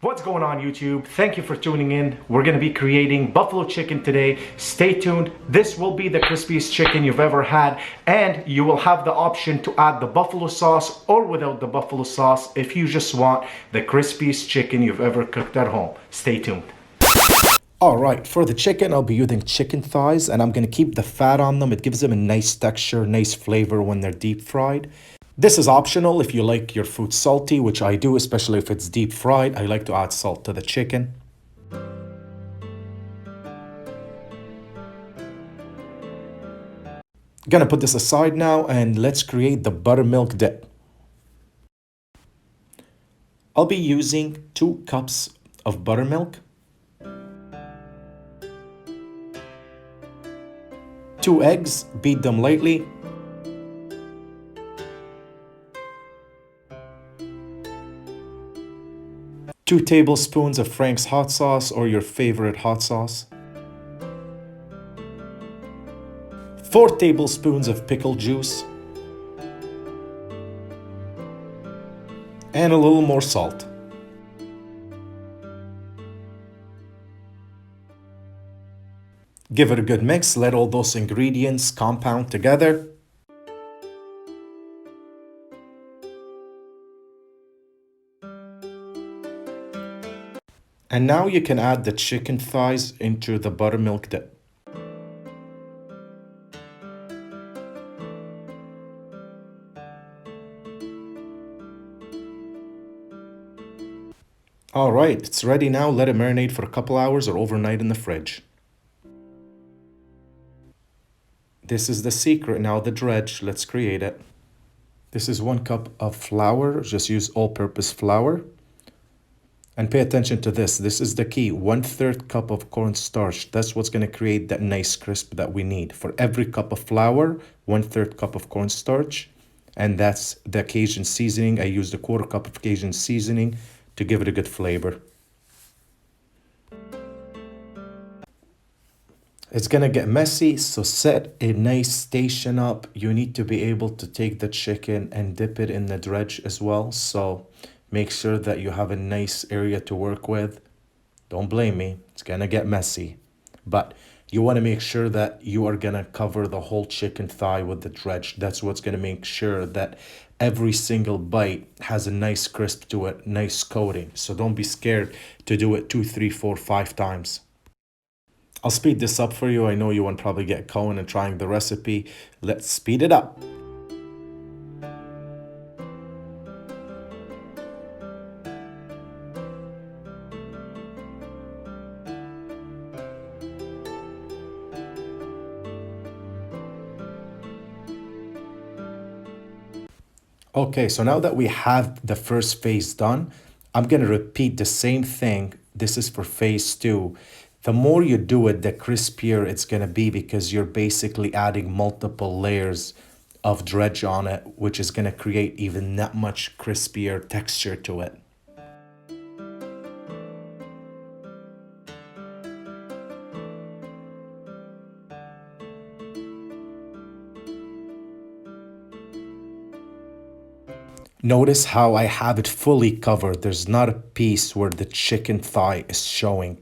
What's going on YouTube? Thank you for tuning in. We're going to be creating buffalo chicken today. Stay tuned. This will be the crispiest chicken you've ever had, and you will have the option to add the buffalo sauce or without the buffalo sauce if you just want the crispiest chicken you've ever cooked at home. Stay tuned. Alright, for the chicken, I'll be using chicken thighs, and I'm going to keep the fat on them. It gives them a nice texture, nice flavor when they're deep fried. This is optional if you like your food salty, which I do, especially if it's deep fried. I like to add salt to the chicken. Gonna put this aside now, and let's create the buttermilk dip. I'll be using 2 cups of buttermilk, 2 eggs, beat them lightly, 2 tablespoons of Frank's hot sauce or your favorite hot sauce, 4 tablespoons of pickle juice, and a little more salt. Give it a good mix, let all those ingredients compound together. And now you can add the chicken thighs into the buttermilk dip. Alright, it's ready now. Let it marinate for a couple hours or overnight in the fridge. This is the secret now, the dredge. Let's create it. This is 1 cup of flour. Just use all-purpose flour. And pay attention to this. This is the key. 1/3 cup of cornstarch. That's what's going to create that nice crisp that we need. For every cup of flour, 1/3 cup of cornstarch. And that's the Cajun seasoning. I used a 1/4 cup of Cajun seasoning to give it a good flavor. It's gonna get messy, so set a nice station up. You need to be able to take the chicken and dip it in the dredge as well. So make sure that you have a nice area to work with. Don't blame me, it's gonna get messy. But you wanna make sure that you are gonna cover the whole chicken thigh with the dredge. That's what's gonna make sure that every single bite has a nice crisp to it, nice coating. So don't be scared to do it 2, 3, 4, 5 times. I'll speed this up for you. I know you want to probably get going and trying the recipe. Let's speed it up. Okay, so now that we have the first phase done, I'm going to repeat the same thing. This is for phase 2. The more you do it, the crispier it's going to be because you're basically adding multiple layers of dredge on it, which is going to create even that much crispier texture to it. Notice how I have it fully covered. There's not a piece where the chicken thigh is showing.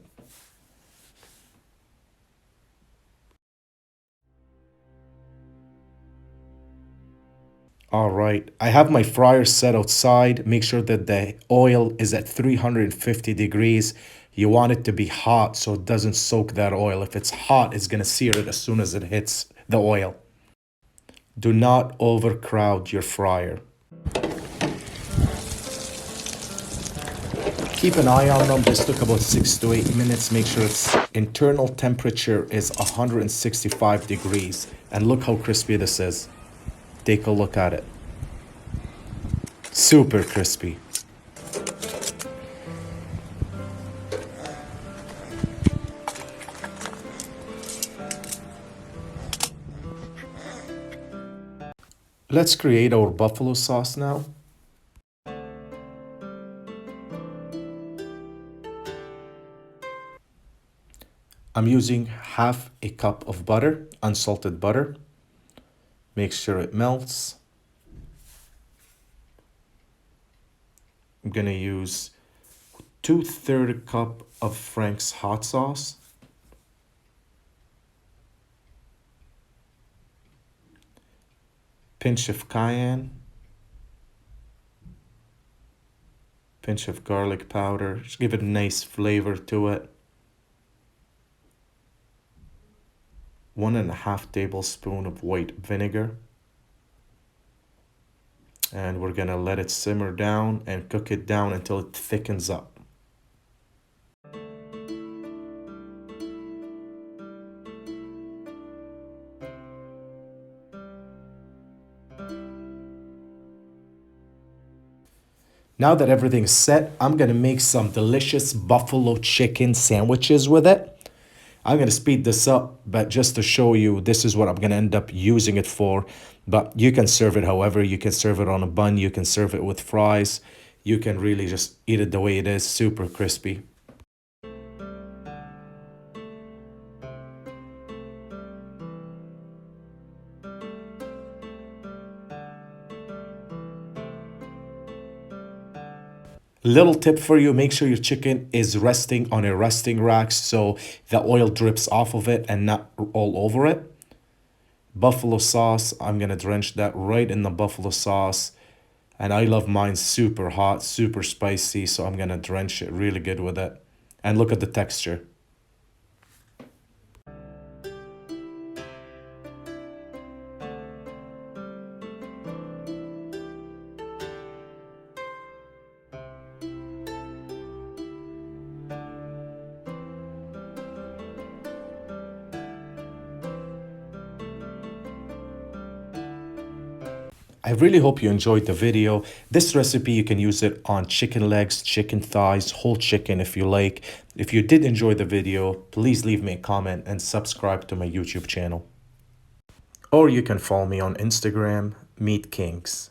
All right, I have my fryer set outside. Make sure that the oil is at 350 degrees. You want it to be hot so it doesn't soak that oil. If it's hot, it's gonna sear it as soon as it hits the oil. Do not overcrowd your fryer. Keep an eye on them. This took about 6 to 8 minutes. Make sure its internal temperature is 165 degrees. And look how crispy this is. Take a look at it. Super crispy. Let's create our buffalo sauce now. I'm using 1/2 cup of butter, unsalted butter. Make sure it melts. I'm gonna use 2/3 cup of Frank's hot sauce, pinch of cayenne, pinch of garlic powder, just give it a nice flavor to it. 1.5 tablespoons of white vinegar. And we're gonna let it simmer down and cook it down until it thickens up. Now that everything's set, I'm gonna make some delicious buffalo chicken sandwiches with it. I'm gonna speed this up, but just to show you, this is what I'm gonna end up using it for. But you can serve it however. You can serve it on a bun, you can serve it with fries. You can really just eat it the way it is, super crispy. Little tip for you, make sure your chicken is resting on a resting rack so the oil drips off of it and not all over it. Buffalo sauce, I'm gonna drench that right in the buffalo sauce. And I love mine super hot, super spicy, so I'm gonna drench it really good with it. And look at the texture. I really hope you enjoyed the video. This recipe, you can use it on chicken legs, chicken thighs, whole chicken if you like. If you did enjoy the video, please leave me a comment and subscribe to my YouTube channel. Or you can follow me on Instagram, Meat Kings.